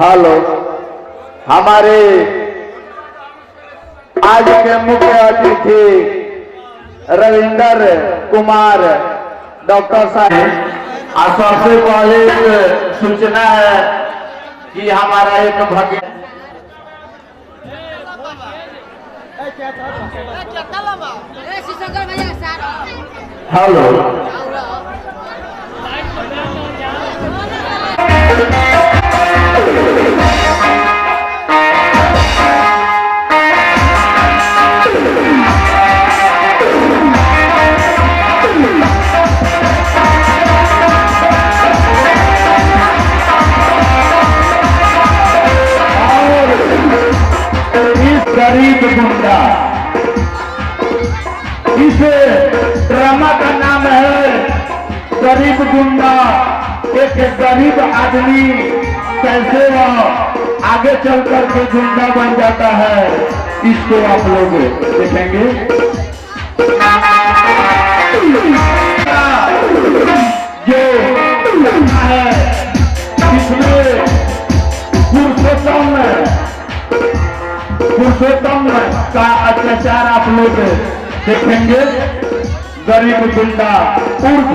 Hello, हमारे आज के मुख्य अतिथि रविंदर कुमार डॉक्टर साहब। सबसे पहले सूचना है कि हमारा एक भक्त हेलो गरीब गुंडा, इस ड्रामा का नाम है गरीब गुंडा। एक गरीब आदमी कैसे वह आगे चल करके गुंडा बन जाता है, इसको आप लोग देखेंगे। जो है इसमें पुरुषोत्तम का अत्याचार आप लोग देखेंगे। गरीब गुंडा उर्फ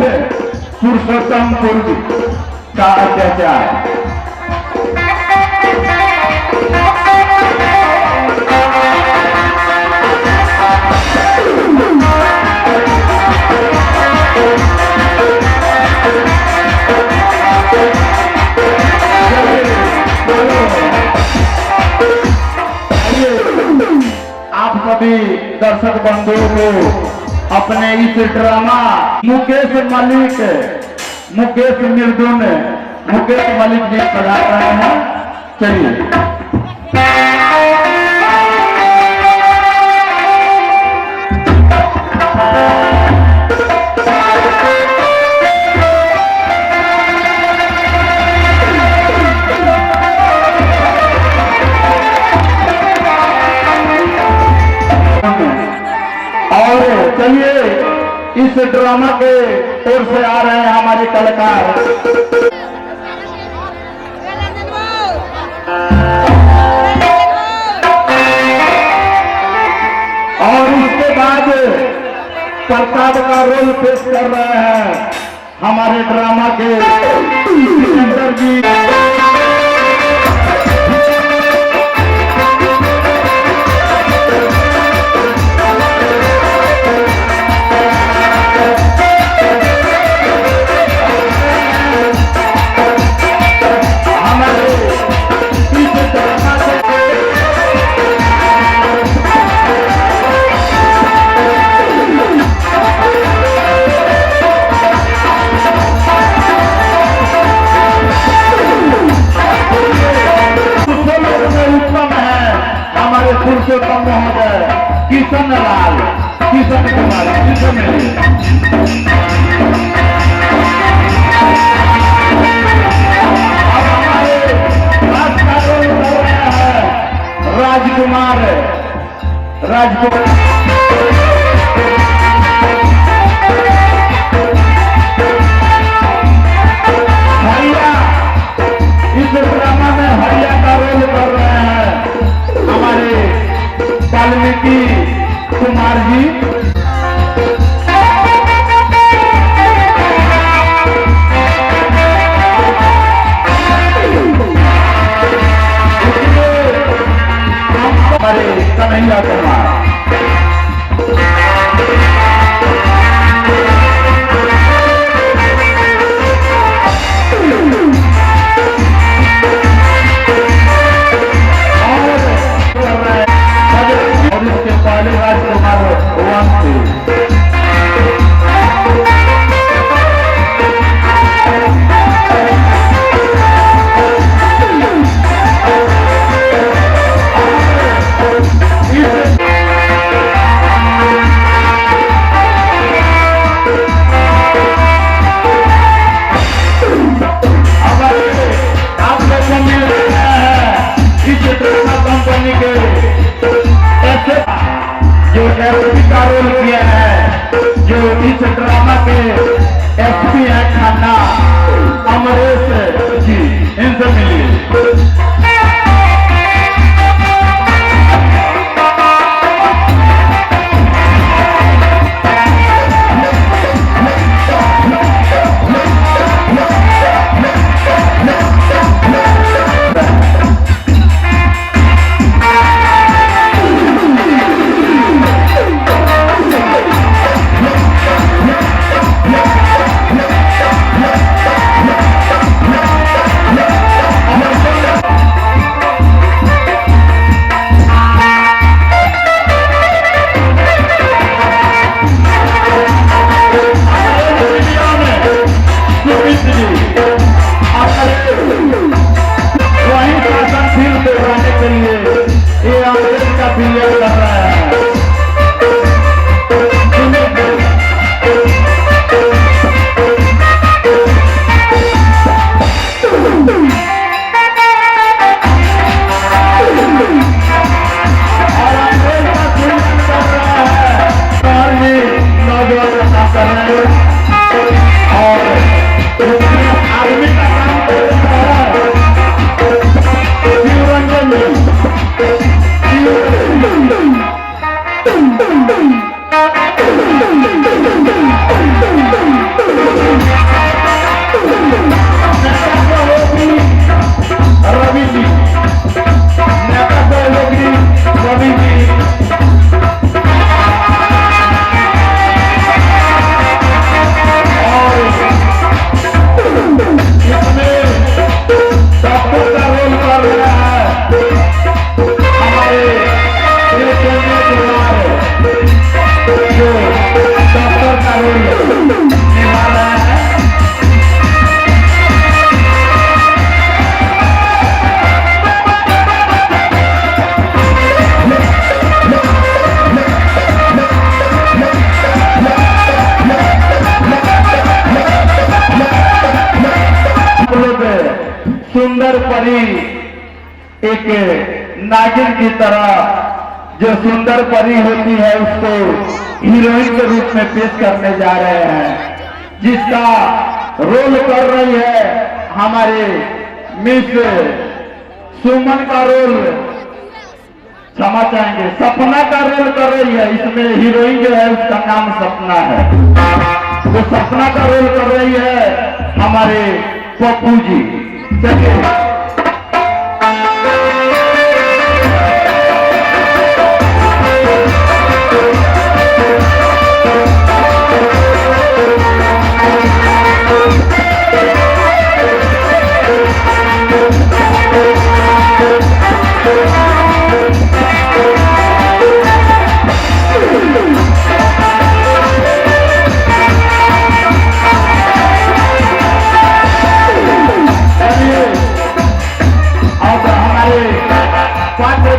पुरुषोत्तम का अत्याचार। आप सभी दर्शक बंधुओं को अपने इस ड्रामा मुकेश निर्दुन मुकेश मलिक जी पढ़ा रहे हैं। चलिए चलिए इस ड्रामा के ओर से आ रहे हैं हमारे कलाकार। और उसके बाद प्रताप का रोल पेश कर रहे हैं हमारे ड्रामा के सिकंदर जी। पुरुषोत्तम महोदय किशन कुमार किशन। राजकुमार हरिया, इस ड्रामा में हरिया का रोल कर रहे हैं हमारे वाल्मीकि कुमार जी। हमारे कन्हैया कुमार और इसके पहले राजकुमार वंशी। आप लोग को मिल रहा है इस ड्रामा कंपनी के ऐसे जो एसपी का रोल किया है, जो इस ड्रामा के एसपी है खन्ना अमरेश जी, इनसे मिलिए। वहीं शासन फिल्म दिखाने के लिए ये अंग्रेज का पीरियड कर रहा है। और अंग्रेज का पीरियड कर रहा है और ये नौजवान कर रहे हैं और आदमी का काम कर रहा है। रवि जी, नेता सहयोगी रवि जी, और इसमें डॉक्टर का रोल कर रहा है हमारे कुमार, जो डॉक्टर का रोल निभा रहा है। सुंदर परी एक नागिन की तरह जो सुंदर परी होती है उसको हीरोइन के रूप में पेश करने जा रहे हैं, जिसका रोल कर रही है हमारे मिस सुमन का रोल, क्षमा चाहेंगे, सपना का रोल कर रही है। इसमें हीरोइन जो है उसका नाम सपना है, तो सपना का रोल कर रही है हमारे पप्पू जी। चलिए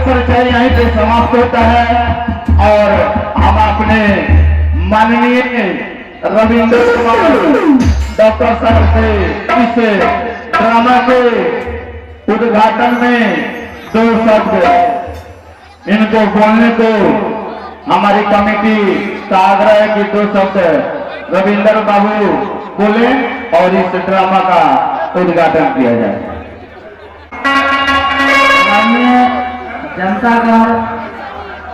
परिचय यहीं पे समाप्त होता है और हम अपने माननीय रविंद्र कुमार डॉक्टर साहब से इस ड्रामा के उद्घाटन में दो शब्द इनको बोलने को हमारी कमेटी का आग्रह है कि 2 शब्द रविंदर बाबू बोले और इस ड्रामा का उद्घाटन किया जाए। जनता का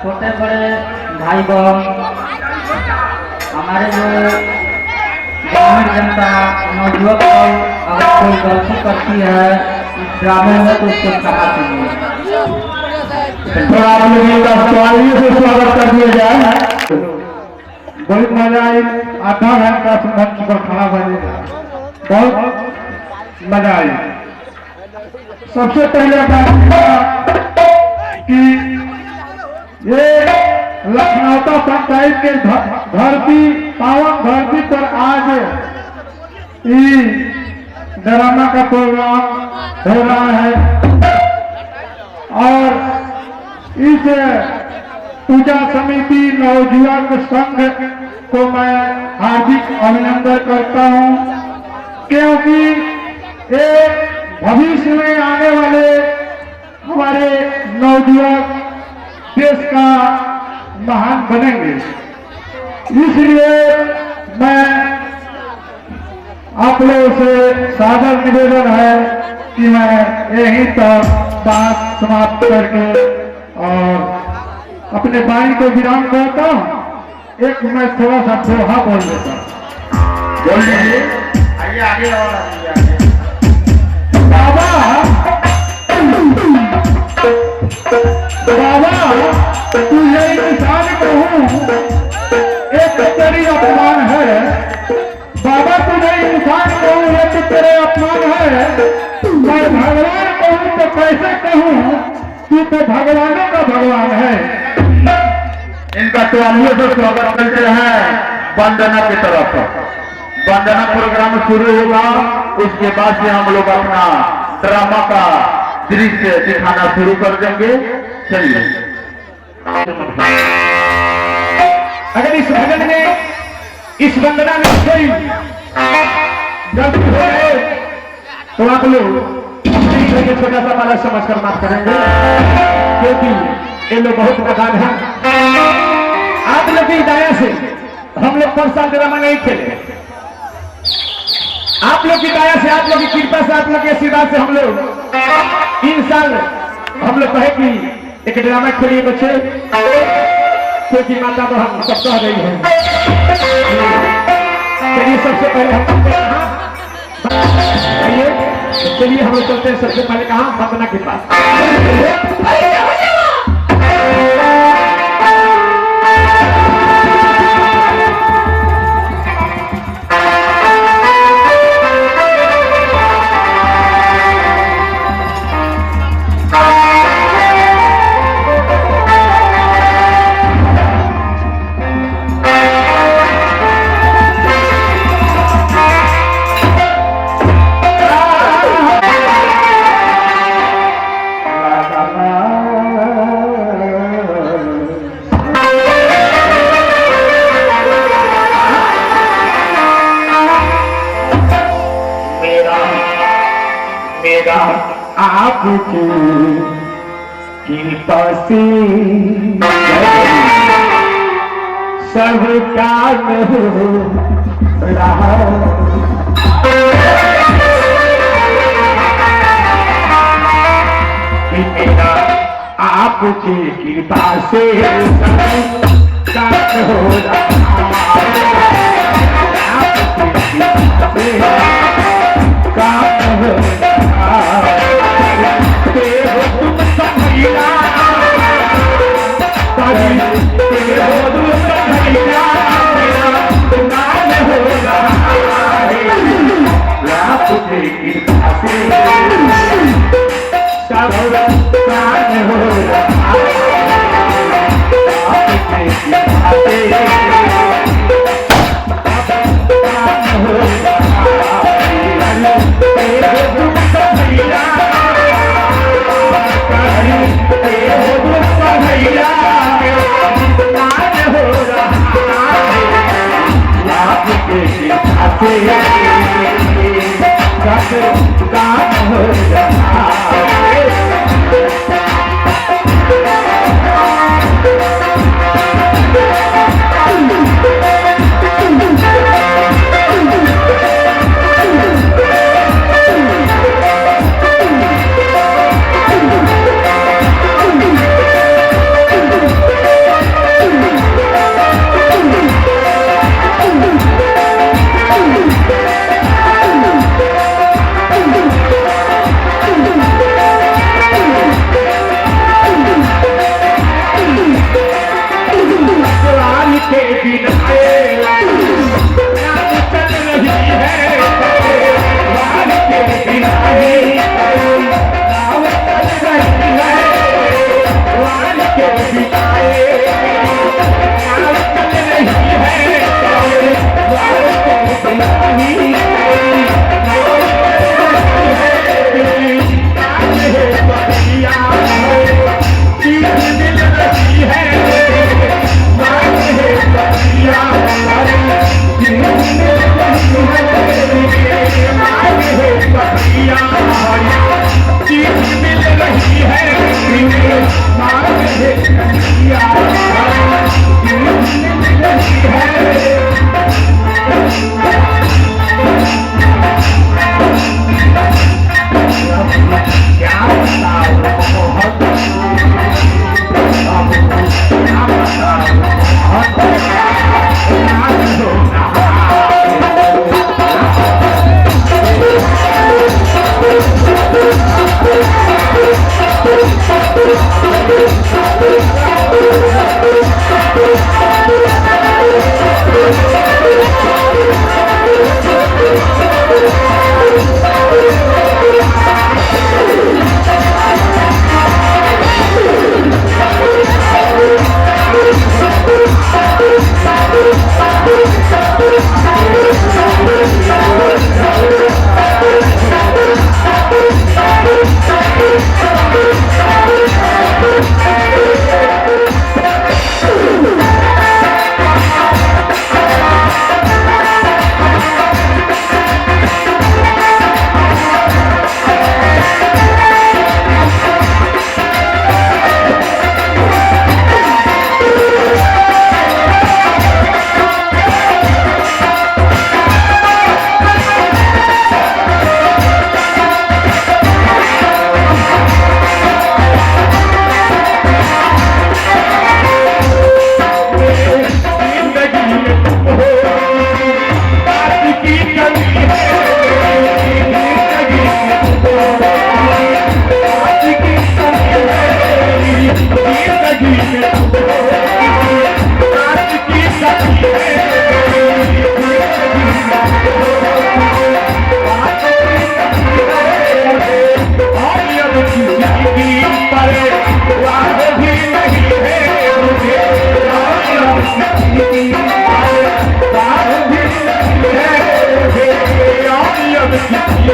छोटे बड़े भाई बहन, हमारे जो ग्रामीण जनता नवयुवक अगर कोई गलती करती है इस ड्रामे में तो उसको क्षमा कीजिए। थोड़ा आप लोग का तालियों से स्वागत कर दिया जाए। बहुत मजा आई। आधा घंटा से मंच पर खड़ा बनेगा, बहुत मजा आई। सबसे पहले बात कि ये लखनऊ पंचायत के धरती पावन धरती पर आज ड्रामा का प्रोग्राम हो रहा है और इस पूजा समिति नवयुवक संघ को मैं हार्दिक अभिनंदन करता हूं, क्योंकि एक भविष्य में आने वाले हमारे नवयुवक देश का महान बनेंगे। इसलिए मैं आप लोगों से सादर निवेदन है कि मैं यहीं तक बात समाप्त करके और अपने वाणी को विराम करता हूं। एक मैं थोड़ा सा दोहा बोल देता हूं। बोल लीजिए। आइए आगे और आगे। बाबा तुझे इंसान कहूं एक तेरी अपमान है। बाबा तुझे इंसान कहूं एक तेरे अपमान है। मैं भगवान कहूं तो कैसे कहूं, तू तो भगवानों का भगवान है। इनका तालियों से स्वागत करते हैं वंदना की तरफ। वंदना प्रोग्राम शुरू होगा, उसके बाद से हम लोग अपना ड्रामा का दृश्य दिखाना शुरू कर देंगे। चलिए। अगर इस भजन में इस वंदना में कोई गलती हो रहे तो आप लोग छोटा सा बालक समझ कर माफ करेंगे, क्योंकि ये लोग बहुत प्रधान हैं। आप लोग की दया से हम लोग 5 साल ड्रामा नहीं खेले। आप लोग की दया से, आप लोग की कृपा से, आप लोग के आशीर्वाद से हम लोग 3 साल हम लोग कहे कि एक ड्रामा खेलिए बच्चे, क्योंकि माता बहन सब कह रही है। चलिए सबसे पहले हम चलिए हम लोग चलते हैं। सबसे पहले कहा वंदना के पास। आपकी कृपा से सब काम हो रहा। मेरा आपकी कृपा से सब काम हो रहा। आपकी कृपा से काम हो रहा। तुम समझिया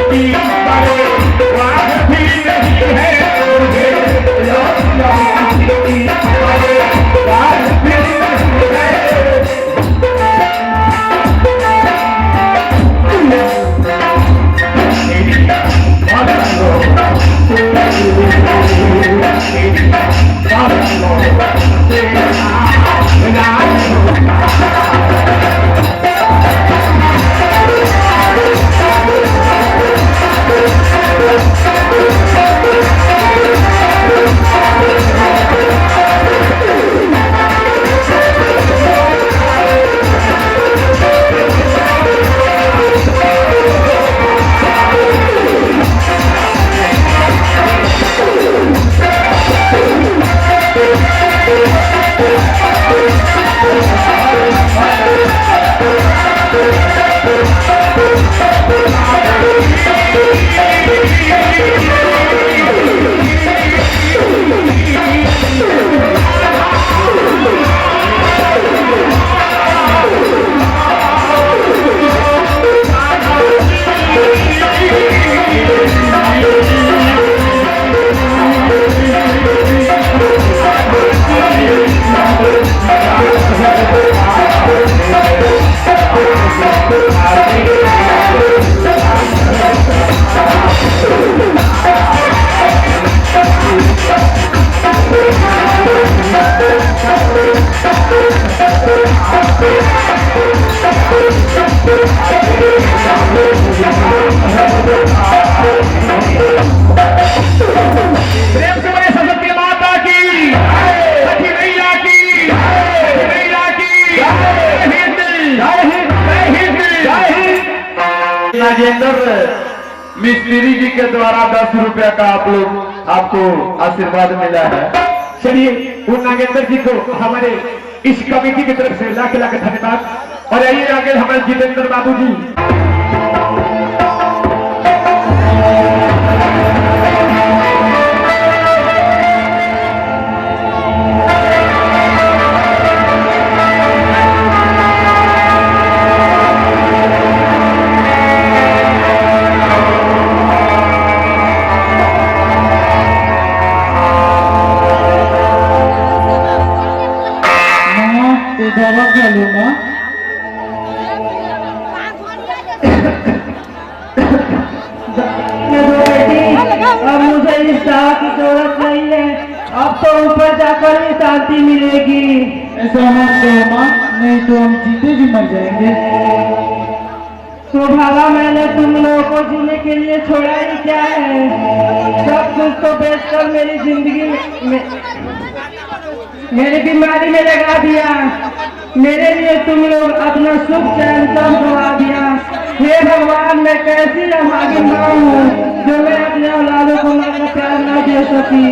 की बड़े वाद भी नहीं है मुझे की बड़े वाद भी नहीं है नागेंद्र मिस्त्री जी के द्वारा 10 रुपया का आप लोग आपको आशीर्वाद मिला है। चलिए उन नागेंद्र जी को हमारे इस कमेटी की तरफ से लाख लाख धन्यवाद। और आइए आगे हमारे जितेंद्र बाबू जी। दवा खा लो माँ। अब मुझे इस दवा की जरूरत नहीं है, अब तो ऊपर जाकर ही शांति मिलेगी। ऐसा मत कहो माँ, नहीं तो हम जीते जी मर जाएंगे। तो भागा मैंने तुम लोगों को जीने के लिए छोड़ा ही क्या है? सब कुछ तो बेचकर मेरी जिंदगी में मेरी बीमारी में लगा दिया। मेरे लिए तुम लोग अपना सुख चैन सब गवा दिया। हे भगवान, मैं कैसी अभागी माँ हूँ जो मैं अपने औलादों को अपना प्यार न दे सकी।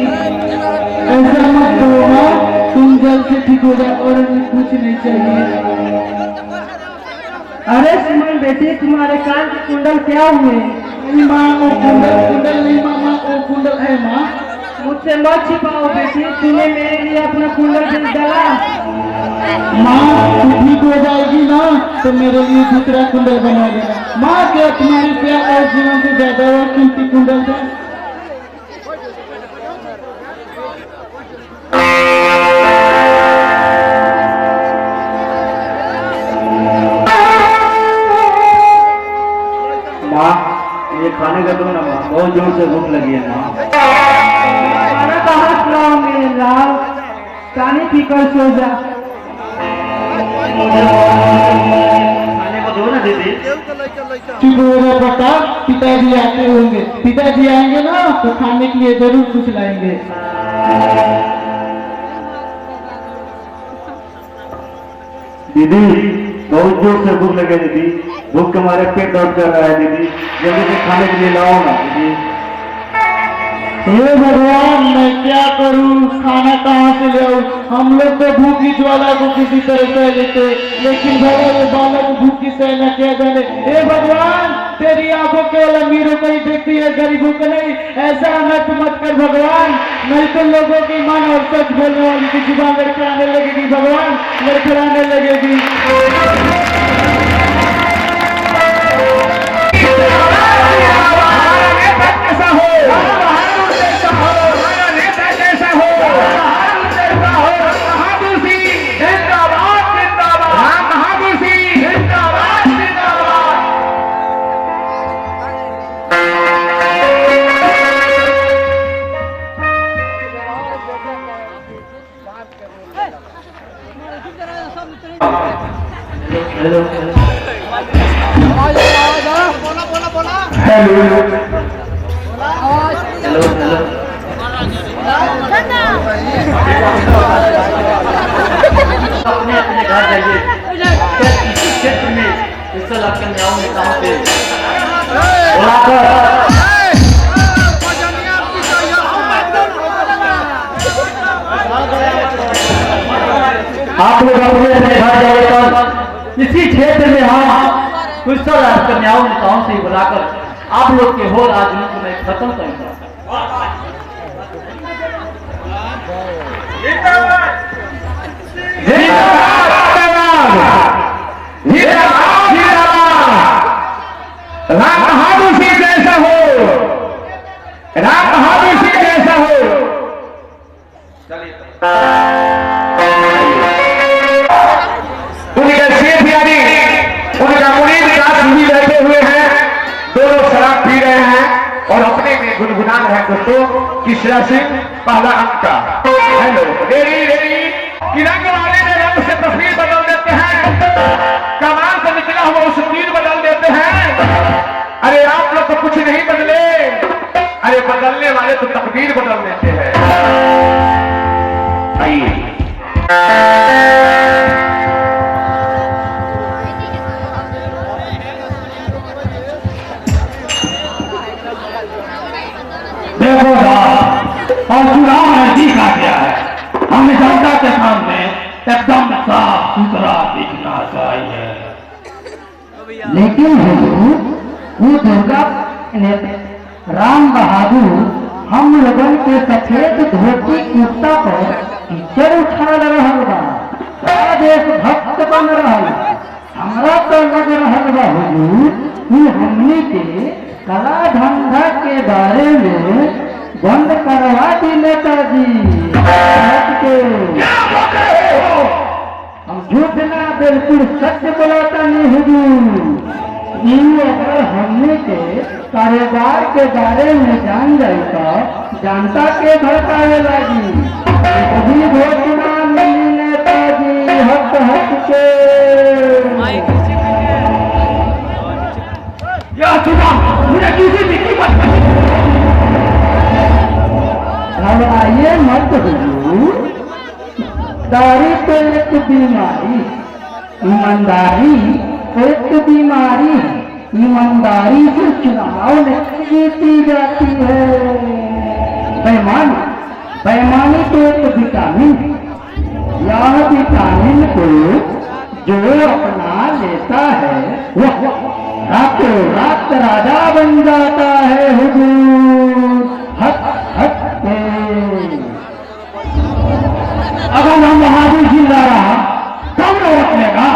ऐसा मत करो माँ, तुम जल्द से ठीक हो जाओ और हमें कुछ नहीं चाहिए। अरे सुमन बेटी, तुम्हारे कान के कुंडल क्या हुए? नहीं माँ, वो कुंडल नहीं मामा, वो कुंडल है माँ। मुझसे मत छिपाओ बेटी, तूने मेरे लिए अपना कुंडल बेच डाला। माँ तू ठीक हो जाएगी ना तो मेरे लिए दूसरा कुंडल बना देना। माँ क्या तुम्हारी प्यार और जीवन से ज्यादा और कीमती कुंडल है? माँ ये खाने का दो ना माँ, बहुत जोर से भूख लगी है माँ। खाना कहाँ खिलाओ मेरे लाल, पानी पीकर सो जा। खाने को दो ना दीदी। चुप हो जा बेटा, पिताजी आते होंगे। पिताजी आएंगे ना तो खाने के लिए जरूर कुछ लाएंगे। दीदी बहुत जोर से भूख लगे दीदी, भूख के मारे पेट दर्द कर रहा है दीदी, जल्दी से खाने के लिए लाओ ना दीदी। हे भगवान, मैं क्या करूं, खाना कहाँ से ले आऊं? हम लोग तो भूख की ज्वाला को किसी तरह सह लेते, लेकिन भला ये बालक भूख की सह न किया जाने। हे भगवान, तेरी आंखों केवल अमीरों को ही देखती है, गरीबों को नहीं। ऐसा अनर्थ मत कर भगवान, नहीं तो लोगों की मन और सच बोलने वाली की जुबान लड़खड़ाने लगेगी भगवान, लड़खड़ाने लगेगी। हेलो हेलो अपने अपने घर जाइए। क्या इसी क्षेत्र में कुशल कन्याओं ने कहा से आप लोग अपने अपने घर जाइए। इसी क्षेत्र में हम कुशल कन्याओं नेताओं से बुलाकर आप लोग के हो राजनीति को मैं खत्म करूंगा। राम बहादुर सिंह जैसा हो, राम बहादुर सिंह जैसा हो। उनके सेठ यानी उनका मुरीद दास भी बैठे हुए हैं, दोनों शराब पी रहे हैं और अपने में गुनगुना रहे हैं। दोस्तों किशरा सिंह पहला अंक का हेलो रेडी रेडी कि रंग वाले ने रंग से तस्वीर बदल देते हैं, कमाल से निकला हुआ उस तीर बदल देते हैं। अरे आप लोग तो कुछ नहीं बदले, अरे बदलने वाले तो तकदीर बदल देते हैं। आइए देखो और चुनाव नजदीक आ गया है, हमें जनता के सामने एकदम साफ सुथरा दिखना चाहिए। लेकिन हुजूर, वो दुर्गा राम बहादुर हम लोगन के सफेद धोती कुर्ता पर कीचड़ उछाल रहल बा, देश भक्त बन रहल। हमरा तो लग रहल बा हुजूर कि हमनी के कला धंधा के बारे में बंद करवा दी नेताजी। हम झूठ ना बिल्कुल सत्य बोलाता नहीं हुजूर। अगर हमने के कारोबार के बारे में जान जाए तो जनता के भड़कावे लगी। कभी वोट ना मिली नेताजी हट हट के। यह चुनाव मुझे किसी भी कीमत पर घबराइए मत हुजूर, दारी तो एक बीमारी, ईमानदारी एक बीमारी है। ईमानदारी से चुनाव नहीं जीती जाती है। बेईमानी तो एक विटामिन है। यह विटामिन को जो अपना लेता है वह रातों रात राजा बन जाता है हुजूर। हट हट के अगर हम बहादुर जिंदा रहा तब रोकनेगा।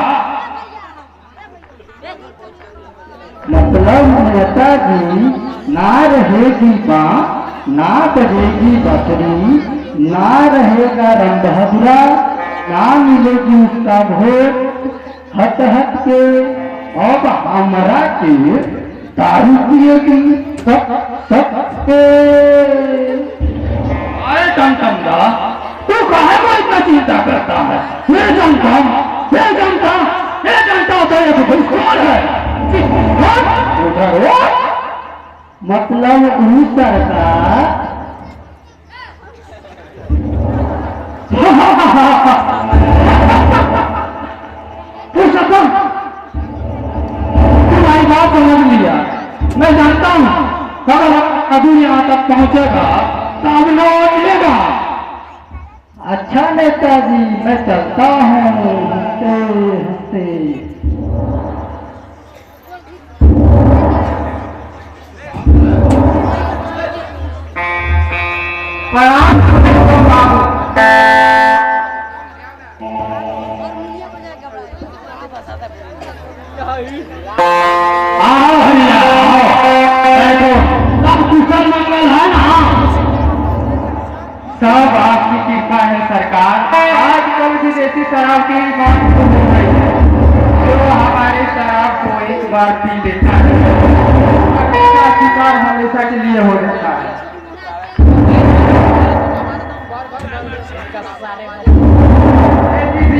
मतलब नेताजी ना रहेगी बाँ, ना बजेगी बकरी, ना रहेगा राम बहादुरा, ना मिलेगी उसका वोट। हट हट के अब हमरा के दारू पिएगी सब के। अरे टमटमदा, तू काहे को इतना चिंता करता है? ये जनता तो एक दुश्मन है। उधर मतलब उन्हीं सरकार तुम्हारी बात समझ लिया। मैं जानता हूँ अगर अभी यहाँ तक पहुँचेगा तो अब लौट लेगा। अच्छा नेताजी, मैं चलता हूँ हंसते हंसते। प्रणाम बाबू। आओ भैया आओ, बैठो। सब कुशल मंगल है ना? सब आपकी कृपा है सरकार। आजकल विदेशी शराब की मांग हो गई है, जो हमारे शराब को एक बार पी लेता है उसका शिकार हमेशा के लिए हो जाता है।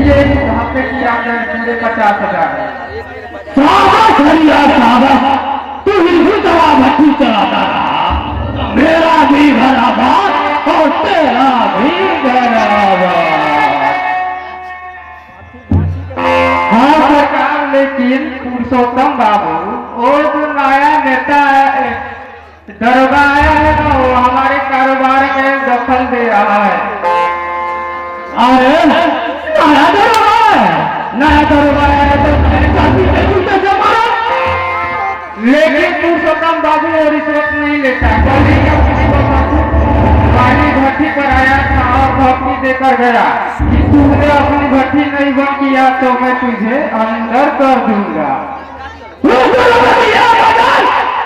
ये हफ्ते की आमदनी पूरे 50,000 है। शाबाश हरिया शाबाश, तू हिंदू जवाब है। पानी भट्टी पर आया था और भट्टी देकर गया कि तूने अपनी भट्टी नहीं बंद किया तो मैं तुझे अंदर कर दूंगा।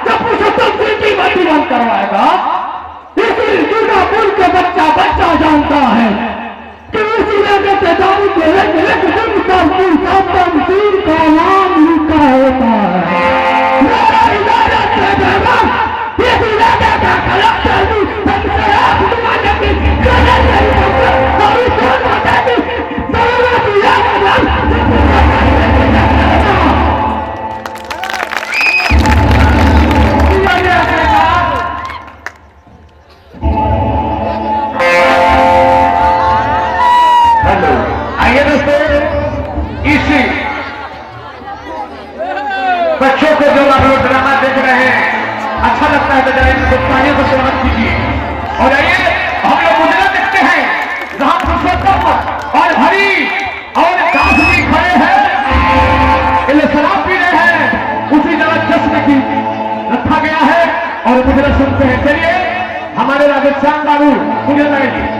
जब पुरुषोत्तम सिंह की भट्टी बंद करवाएगा, इसी दुर्गापुर का बच्चा बच्चा जानता है कि उसी जगह से दारू के एक बुजुर्ग का पुरुषोत्तम का नाम लिखा होता है। मेरा इजाजत से बेगम, इस इलाके का कलेक्टर भी सबसे आप तुम्हारे की गलत नहीं होगा और इस माता की जरूरत आइए दोस्तों, इसी बच्चों को जो आप लोग ड्रामा देख रहे हैं अच्छा लगता है तो जरा इनको पानी को स्वागत कीजिए। और आइए हम लोग मुजरा देखते हैं जहां पुरुषोत्तम और हरि और दास जी खड़े हैं, इन्हें शराब पी रहे हैं, उसी जगह जश्न की रखा गया है और मुजरा सुनते हैं। चलिए हमारे राजस्थान बाबू मुजरा लगाइए।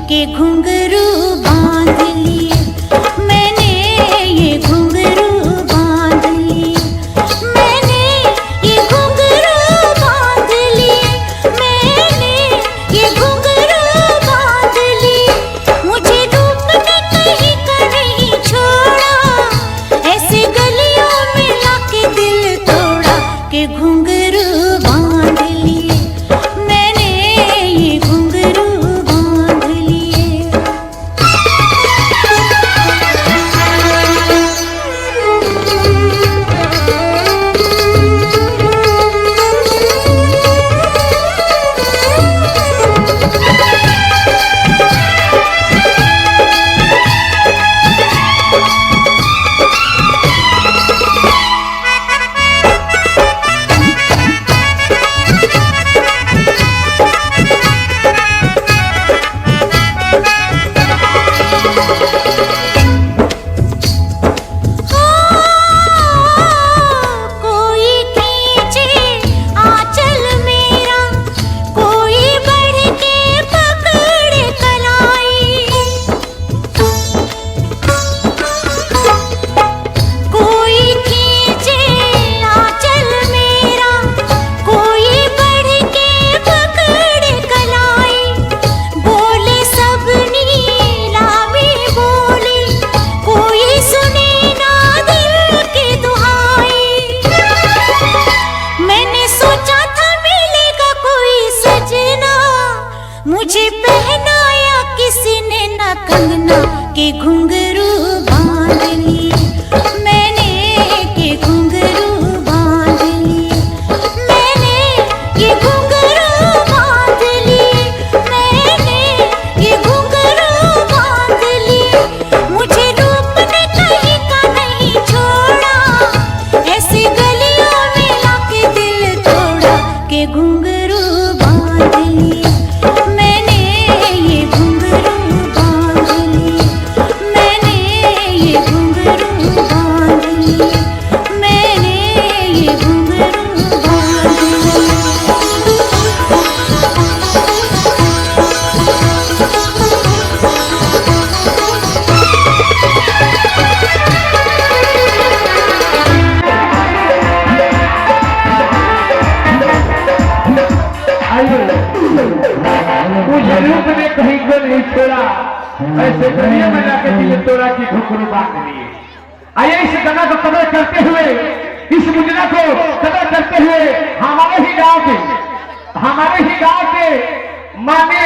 के घुंघरू बांध लिए, मैंने ये घुंघरू बांध लिए, मैंने ये घुंघरू बांध लिए, मैंने ये घुंघरू बांध लिए। मुझे धूप ने कहीं का नहीं छोड़ा, ऐसे गलियों में लाके दिल तोड़ा के घुंघरू बांध लिए, मैंने ये घुंघरू बांध लिए। कोई खींचे आंचल मेरा, कोई बढ़ के पकड़े कलाई, कोई खींचे आंचल मेरा, कोई बढ़ के पकड़े कलाई। बोले सब नीलामी बोली, कोई सुने ना दिल की दुहाई। मैंने सोचा था मिलेगा कोई सजना, मुझे पहनाया किसी ने ना कंगना के घुंघरू बांध लिए, मैंने के घुंघरू बांध लिए, मैंने ये घुंघरू बांध लिए, मैंने ये घुंघरू बांध लिए। मुझे रूप ने कहीं का नहीं छोड़ा, ऐसे गलियों में लाके दिल तोड़ा के घुंघरू बांध लिए, मैंने ये घुंघरू बांध लिए, मैंने ये घुंघरू बांध लिए, मैंने ये घुंघरू बांध लिए। मुझे रूप ने कहीं को नहीं छोड़ा, ऐसे गलियों में लाके दिल तोड़ा की घुंघरू बांध लिए। आइए इस गाना को कदर करते हुए, इस मुजरा को कदर करते हुए हमारे ही गांव के माने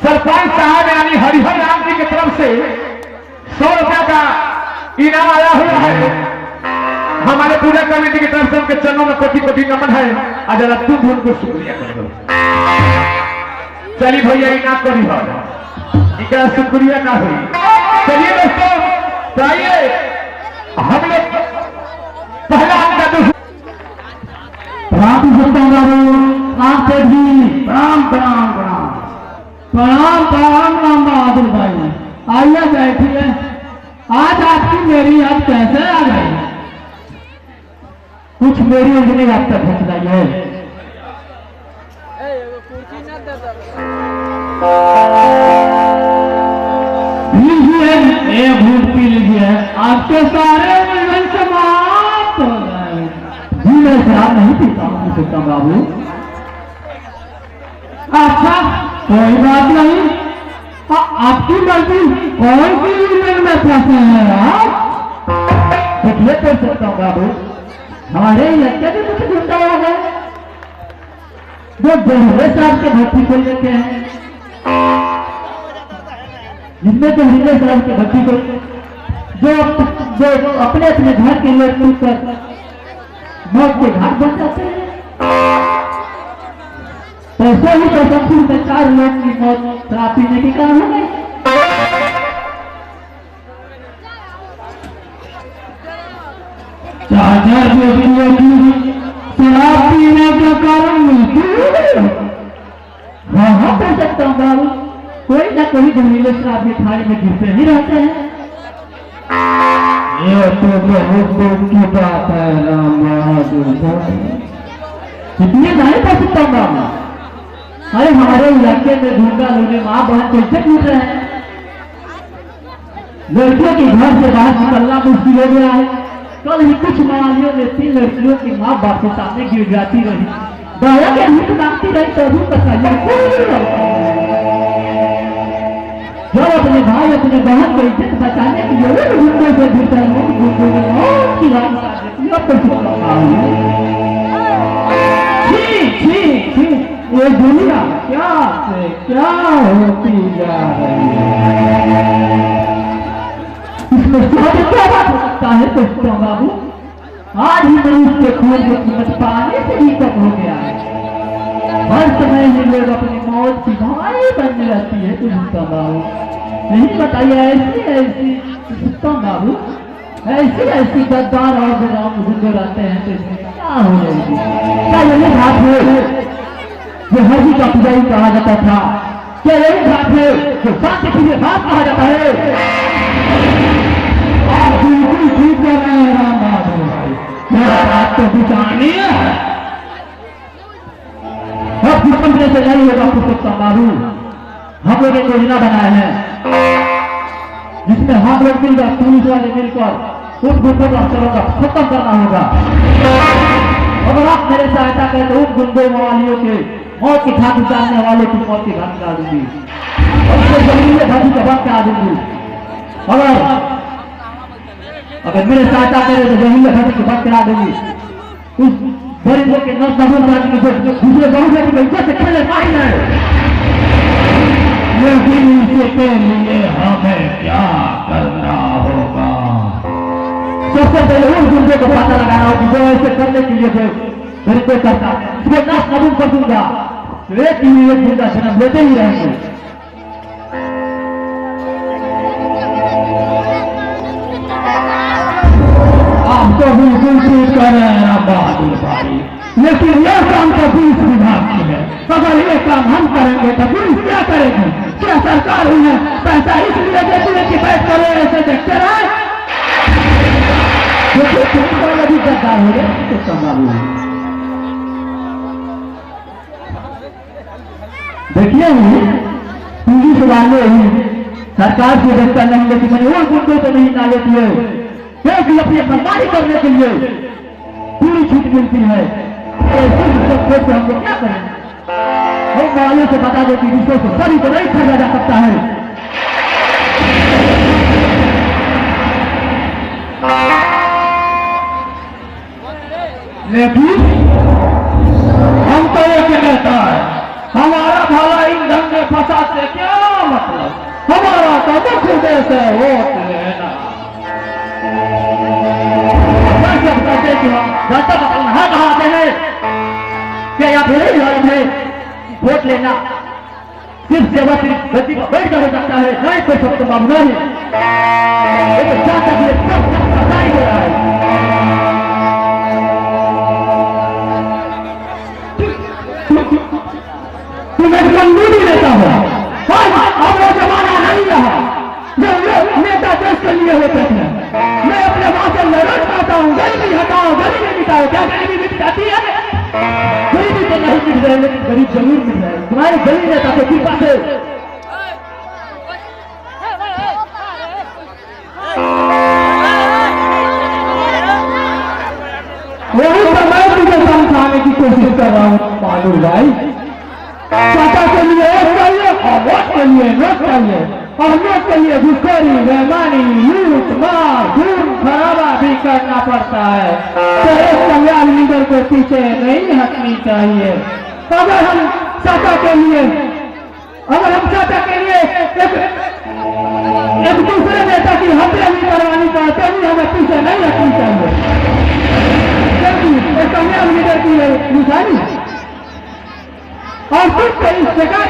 सरपंच साहब यानी हरिहर राम जी की तरफ से 100 रुपया का इनाम आया हुआ है। हमारे पूजा कमेटी की तरफ से उनके चरणों में कोटि कोटि नमन है। आज जरा तुम उनको शुक्रिया कर दो। चलिए भैया इनाम करी इनका शुक्रिया ना हुई। चलिए दोस्तों, तो आइए हम लोग पहला अंक राम सुल्तान बाबू, राम सेठ जी, प्रणाम प्रणाम प्रणाम प्रणाम प्रणाम। राम बहादुर भाई आइए बैठिए। आज आपकी मेरी याद कैसे आ गई? कुछ मेरी उंगली आप तक पहुंच रही है। लीजिए भूत पी लीजिए, आपके सारे उल्लंघन समाप्त हो गए। जी मैं शराब नहीं पीता हूँ सुल्तान बाबू। अच्छा कोई बात नहीं, आपकी मर्जी। कौन सी उल्लंघन में फंसे हैं आप? देखिए कर सकता हूँ बाबू, हमारे इलाके में कुछ गुंडा आ गए जो जहरीले साहब के भट्टी खोल लेते हैं, जिसमें जहरीले साहब के भट्टी को जो अपने अपने घर के लोग टूट कर मौत के घाट बन जाते हैं। पैसे ही तो संपूर्ण में 4 लोग की मौत शराब पीने के कारण हो गई। चाचा बेटियों की शराब पीने के कारण मृत्यु। हाँ कर सकता हूँ बाबू, कोई ना कोई जहरीले शराब की थाली में गिरते ही रहते हैं। ये तो बहुत दुख की बात है राम बहादुर। कितनी नहीं कर सकता हूँ बाबू। अरे हमारे इलाके में गुंडा लोग माँ बहन को इज्जत लूट रहे हैं। लड़कियों के घर से बाहर निकलना मुश्किल हो गया है। कल ही कुछ मालियों ने 3 लड़कियों की माँ बाप के सामने गिर जाती रही, दया के हित मांगती रही, तो भी जब अपने भाई अपने बहन को इज्जत बचाने के लिए गुंडों से भिड़ता है, गुंडों ने मौत की रात काट देती है। ये दुनिया क्या से क्या होती जा रही है, इसमें सब क्या बात हो सकता है दोस्तों बाबू। आज ही मनुष्य के खून की कीमत पाने से ही कम हो गया है। हर समय ही लोग अपनी मौत की भाई बनने रहती है दोस्तों बाबू। नहीं बताइए ऐसी ऐसी दोस्तों बाबू, ऐसी ऐसी गद्दार और बेराम गुंडे रहते हैं तो इसमें क्या हो जाएगी। क्या यही बात है जो हरजी का पुजारी कहा जाता था? क्या यही बात है जो शांति के लिए बात कहा जाता है? आप बिल्कुल ठीक कर रहे हैं राम बहादुर, मेरा बात तो बिचानी है। अब मुख्यमंत्री से नहीं होगा पुरुषोत्तम बाबू, हम लोग एक योजना बनाए हैं जिसमें हम लोग मिलकर पुलिस वाले मिलकर उन गुंडों का अफसरों का खत्म करना होगा। अगर आप मेरे सहायता करें तो उन गुंडों वालियों के मौत की घाट उतारने वालों की मौत की घाट उतार दूंगी, उसको जमीन में भाजी का वक्त करा दूंगी। अगर मेरे सहायता करें तो जमीन में भाजी का वक्त करा दूंगी। उस गरीबों के नौ दूसरे गाँव में इज्जत से खेले पाई है, लेकिन इसके लिए हमें क्या करना होगा? सबसे पहले उन गुंडे को पता लगाना होगा जो ऐसे करने के लिए गरीबों करता है, इसको नाश नबूल कर दूंगा। एक ही एक गुंडा जन्म लेते ही रहेंगे। आप तो बिल्कुल ठीक कर रहे हैं राम बहादुर भाई, लेकिन यह काम तो पुलिस विभाग की है। अगर ये काम हम करेंगे तो पुलिस क्या करेगी? क्या सरकार हुई है पैसा इसलिए देती है कि बैठ कर ऐसे देखते रहे? भी सरकार हो गए तो संभाल। देखिए पुलिस वाले ही सरकार से देखता नहीं, लेकिन मैंने वो गुंडों को नहीं ना लेती है क्योंकि अपनी बर्बादी करने के लिए पूरी छूट मिलती है। हम लोग क्या करें? हम वाले से बता दो कि दूसरों से सभी को नहीं खरीदा जा सकता है। लेकिन हम तो ये कहता है हमारा भला इन दंगे फसाद से क्या मतलब? हमारा तो मुख्य उद्देश्य है वोट लेना। जब कहते कि हम जनता का कल्याण कहाते हैं क्या या फिर है वोट लेना सिर्फ सेवा सिर्फ गति पर बैठ कर हो सकता है, नहीं कोई शब्द मामला नहीं। हो रहा है तुम्हें मंजूरी देता हूँ। अब वो जमाना नहीं रहा जो नेता देश के लिए होते थे। मैं अपने वहां से लड़ना चाहता हूँ, गरीबी हटाओ, गरीबी मिटाओ। क्या गरीबी मिट जाती है? गरीबी तो नहीं मिट रहे, लेकिन गरीब जरूर मिट रहे। तुम्हारे गरीब नेता के कृपा से वही तो मैं तुझे समझाने की कोशिश कर रहा हूँ बहादुर भाई। चाचा के लिए वोट चाहिए और वोट के लिए नोट चाहिए, और नोट के लिए घुसखोरी, बेईमानी, लूट मार, खून खराबा भी करना पड़ता है। तो एक कल्याण लीडर को पीछे नहीं हटनी चाहिए। अगर हम चाचा के लिए एक दूसरे नेता की हत्या नहीं करवानी चाहते भी हमें पीछे नहीं हटनी चाहिए, क्योंकि एक कल्याण लीडर की निशानी और कुछ इस जगह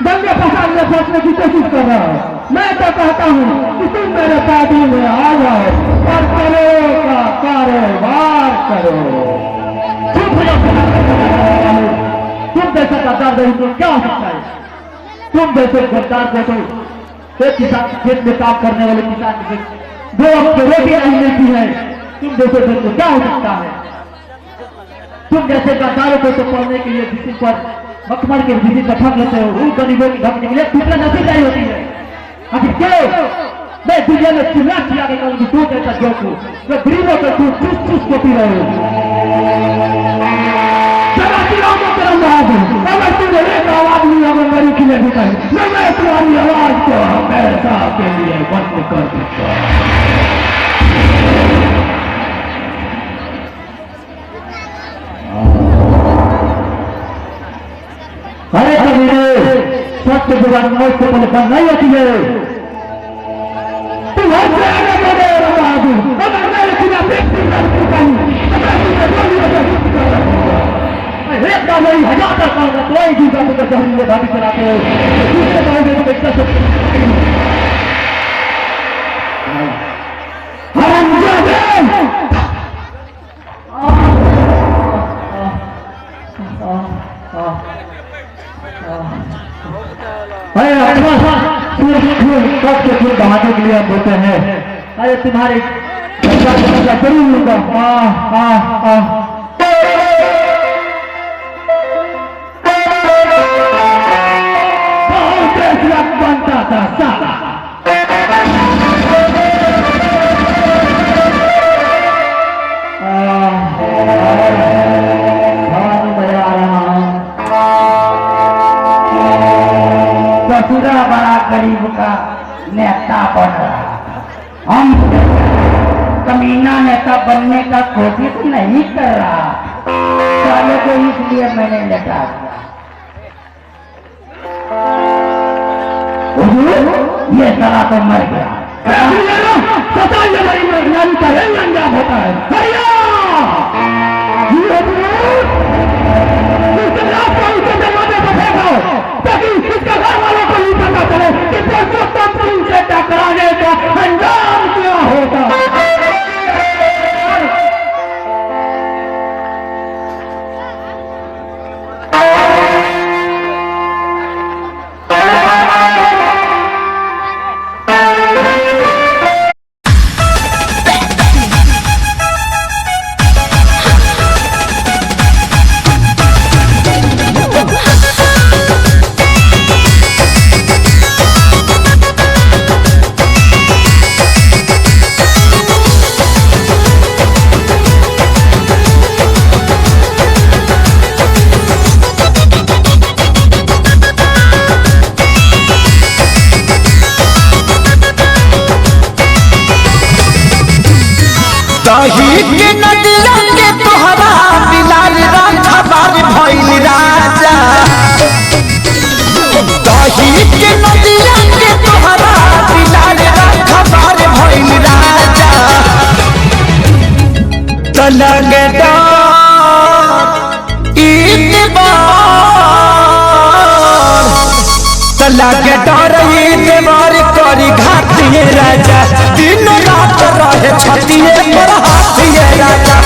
दंगे फसाद में फंसने की कोशिश कर रहा है। मैं तो कहता हूँ कि तुम मेरे पार्टी में आ जाओ और करो का कारोबार करो। तुम जैसा गद्दार नहीं तो क्या हो सकता है? तुम जैसे गद्दार को तो एक किसान खेत में काम करने वाले किसान को 2 वक्त रोटी नहीं मिलती है, तुम जैसे क्या हो सकता है? तुम जैसे गद्दारों को तो पढ़ने के लिए किसी पर मखमल के बिजली का ठग लेते हो, उन गरीबों की धमकी मिले कितना नसीबदारी होती है। आखिर क्यों मैं दुनिया में चिल्ला चिल्ला के कहूँगी तू जैसा जो तू मैं गरीबों को तू चुस चुस को पी रहे हो। अगर तुझे एक आवाज नहीं अगर मेरी खिले भी कही मैं तुम्हारी आवाज को हमेशा के लिए बंद कर दूंगा। अरे कबीरे सत्य जुबान मौत से पहले बंद नहीं होती है। तू हमसे आगे बढ़े बाबू, अगर मेरे खिलाफ व्यक्ति एक का नहीं 1000 का होगा तो ही दूसरा को जहरीले भाभी चलाते हो दूसरे कहोगे तो बेटा सब बहाने के लिए हम बोलते हैं अरे तुम्हारे जरूर लूंगा। बनता था साला पूरा बड़ा गरीब का नेता बन रहा था। हम कमीना नेता बनने का कोशिश नहीं कर रहा सालों को, इसलिए मैंने लेटा दिया। ये साला तो मर गया। अंजाम होता है ताकि इसका घर वालों को नहीं पता चले कि पुरुषोत्तम से टकराने का अंजाम क्या होता है। दही के नदिया के तोहरा बिलाल राखबार भइल राजा। दही के नदिया के तोहरा बिलाल राखबार भइल राजा। तलग तलग डर ईदबार करी घातिए राजा। दिन रात रहे छतिए पर हाथिए राजा।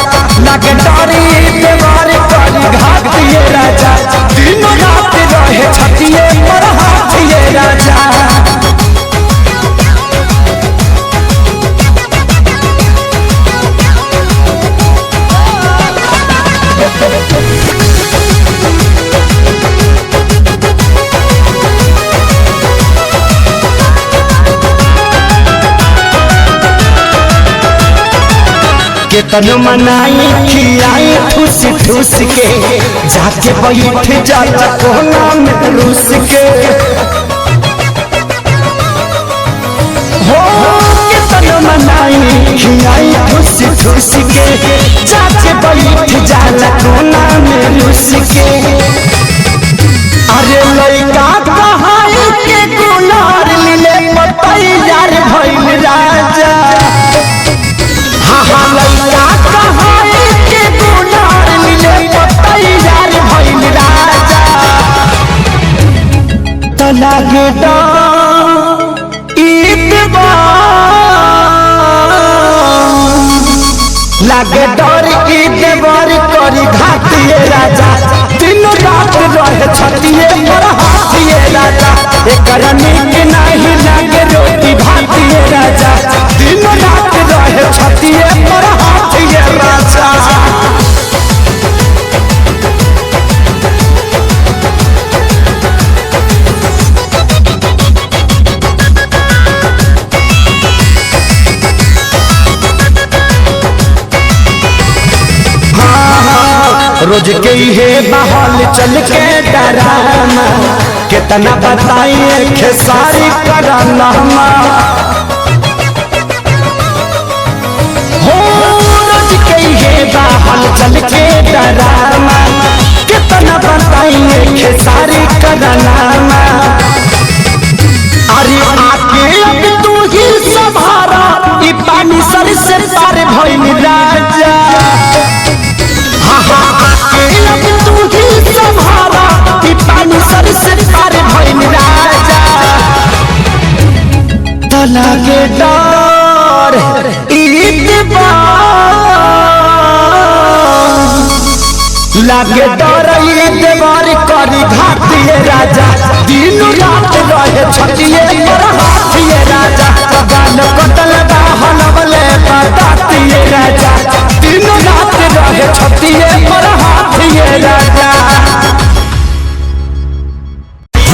लग डर ईदबार करी घातिए राजा। दिन रात रहे छतिए पर हाथिए राजा। केतन मनाई खियाई ठूस ठूस के जाके बैठ जाता कोना में रूस के। हो केतन मनाई खियाई ठूस ठूस के जाके बैठ जाता कोना में रूस के। अरे लइका कहाई के गुनार मिले पतई यार भइल राजा। लइका कहाई के गुनार मिले पतई यार भइल राजा। तलग लागे डर ईदबार करी घातिए राजा। दिन रात रहे छतिए पर हाथिए राजा। एकरा नीक नहीं लागे रोटी भातिए राजा। दिन रात रहे छतिए पर हाथिए राजा। के हे बहल चल के डरामा कितना बताइए खेसारी कराना हो रोज के हे बहल चल के डरामा कितना बताइए खेसारी कराना अरे आके अब तू ही सभारा ई पानी सर से पार भइल राजा अब तू ही सभारा ई पानी सर से पार भइल राजा तो लागे डर लागे डर देवर करी घाटिए राजा दिन रात रहे छटिए पर